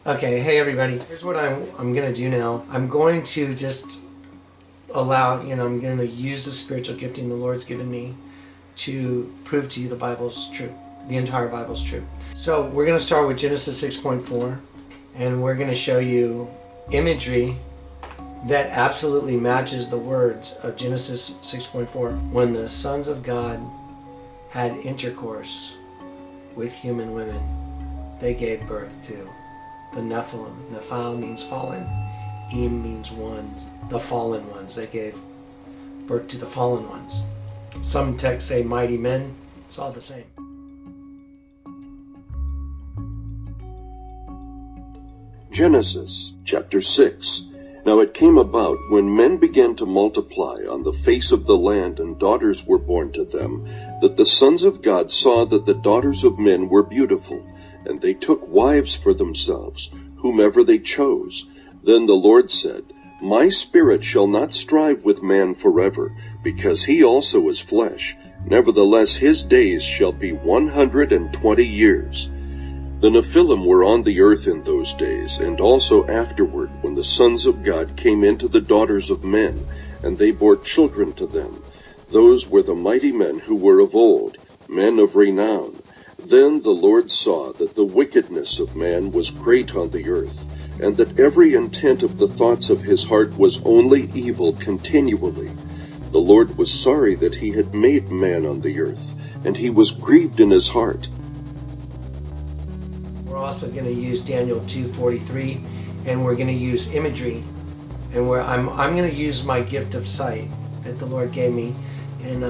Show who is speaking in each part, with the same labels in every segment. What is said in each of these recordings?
Speaker 1: Okay, hey everybody. Here's what I'm going to do now. I'm going to just allow, I'm going to use the spiritual gifting the Lord's given me to prove to you the Bible's true. The entire Bible's true. So we're going to start with Genesis 6.4, and we're going to show you imagery that absolutely matches the words of Genesis 6.4. When the sons of God had intercourse with human women, they gave birth to the Nephilim. Nephil means fallen. Em means ones. The fallen ones. They gave birth to the fallen ones. Some texts say mighty men. It's all the same.
Speaker 2: Genesis chapter 6. Now it came about, when men began to multiply on the face of the land, and daughters were born to them, that the sons of God saw that the daughters of men were beautiful, and they took wives for themselves, whomever they chose. Then the Lord said, My spirit shall not strive with man forever, because he also is flesh. Nevertheless his days shall be 120 years. The Nephilim were on the earth in those days, and also afterward, when the sons of God came into the daughters of men, and they bore children to them. Those were the mighty men who were of old, men of renown. Then the Lord saw that the wickedness of man was great on the earth, and that every intent of the thoughts of his heart was only evil continually. The Lord was sorry that he had made man on the earth, and he was grieved in his heart.
Speaker 1: We're also going to use Daniel 2:43, and we're going to use imagery, and I'm going to use my gift of sight that the Lord gave me, and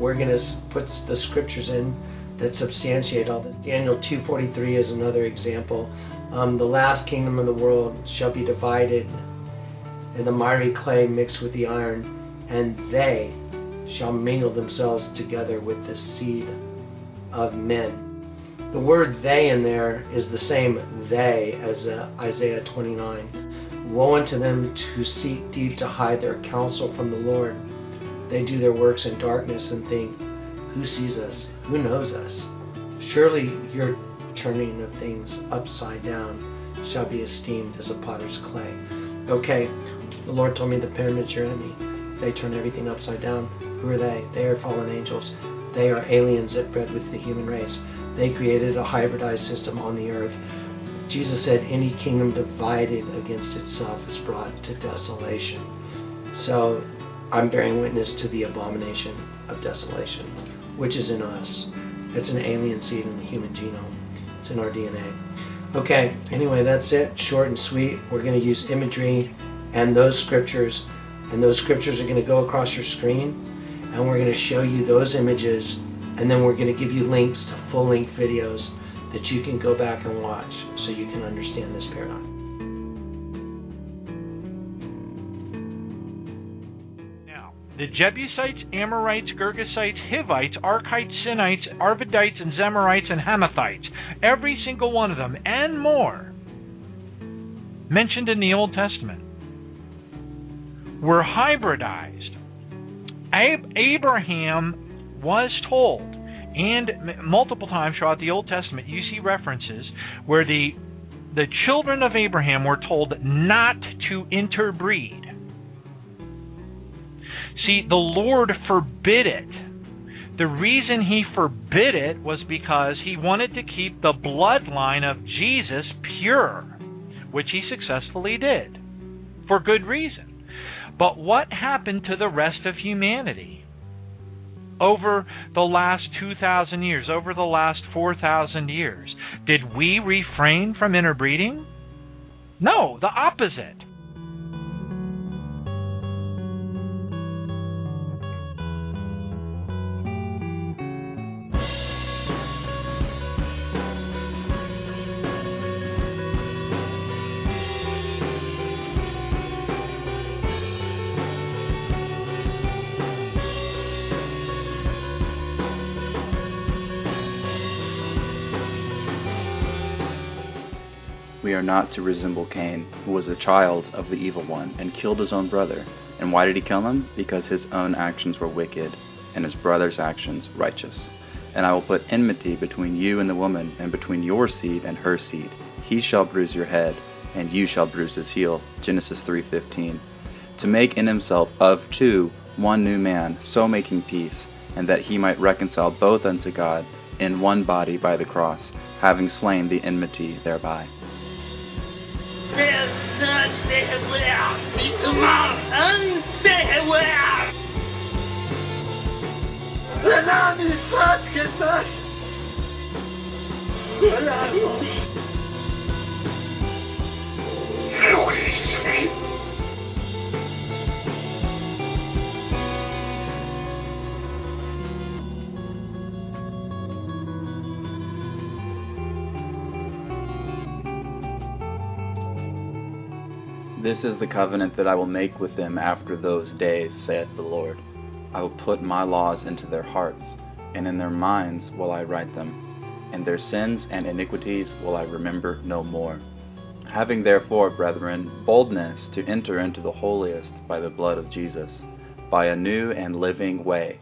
Speaker 1: we're going to put the scriptures in that substantiate all this. Daniel 2:43 is another example. The last kingdom of the world shall be divided, and the miry clay mixed with the iron, and they shall mingle themselves together with the seed of men. The word they in there is the same they as Isaiah 29. Woe unto them who seek deep to hide their counsel from the Lord. They do their works in darkness and think, who sees us? Who knows us? Surely your turning of things upside down shall be esteemed as a potter's clay. Okay, the Lord told me the pyramid's your enemy. They turn everything upside down. Who are they? They are fallen angels. They are aliens that bred with the human race. They created a hybridized system on the earth. Jesus said any kingdom divided against itself is brought to desolation. So I'm bearing witness to the abomination of desolation, which is in us. It's an alien seed in the human genome. It's in our DNA. Okay, anyway, that's it. Short and sweet. We're going to use imagery and those scriptures are going to go across your screen, and we're going to show you those images, and then we're going to give you links to full-length videos that you can go back and watch so you can understand this paradigm.
Speaker 3: The Jebusites, Amorites, Girgasites, Hivites, Archites, Sinites, Arvadites, and Zemarites, and Hamathites, every single one of them, and more, mentioned in the Old Testament, were hybridized. Abraham was told, and multiple times throughout the Old Testament, you see references where the children of Abraham were told not to interbreed. See, the Lord forbid it. The reason he forbid it was because he wanted to keep the bloodline of Jesus pure, which he successfully did, for good reason. But what happened to the rest of humanity? Over the last 2,000 years, over the last 4,000 years, did we refrain from interbreeding? No, the opposite.
Speaker 4: We are not to resemble Cain, who was a child of the evil one, and killed his own brother. And why did he kill him? Because his own actions were wicked, and his brother's actions righteous. And I will put enmity between you and the woman, and between your seed and her seed. He shall bruise your head, and you shall bruise his heel. Genesis 3:15. To make in himself of two one new man, so making peace, and that he might reconcile both unto God in one body by the cross, having slain the enmity thereby. This is the covenant that I will make with them after those days, saith the Lord. I will put my laws into their hearts, and in their minds will I write them, and their sins and iniquities will I remember no more. Having therefore, brethren, boldness to enter into the holiest by the blood of Jesus, by a new and living way,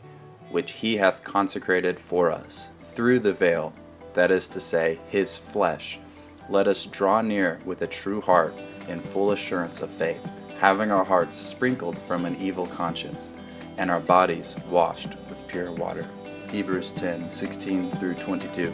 Speaker 4: which he hath consecrated for us, through the veil, that is to say, his flesh, let us draw near with a true heart in full assurance of faith, having our hearts sprinkled from an evil conscience, and our bodies washed with pure water. Hebrews 10:16 through 22.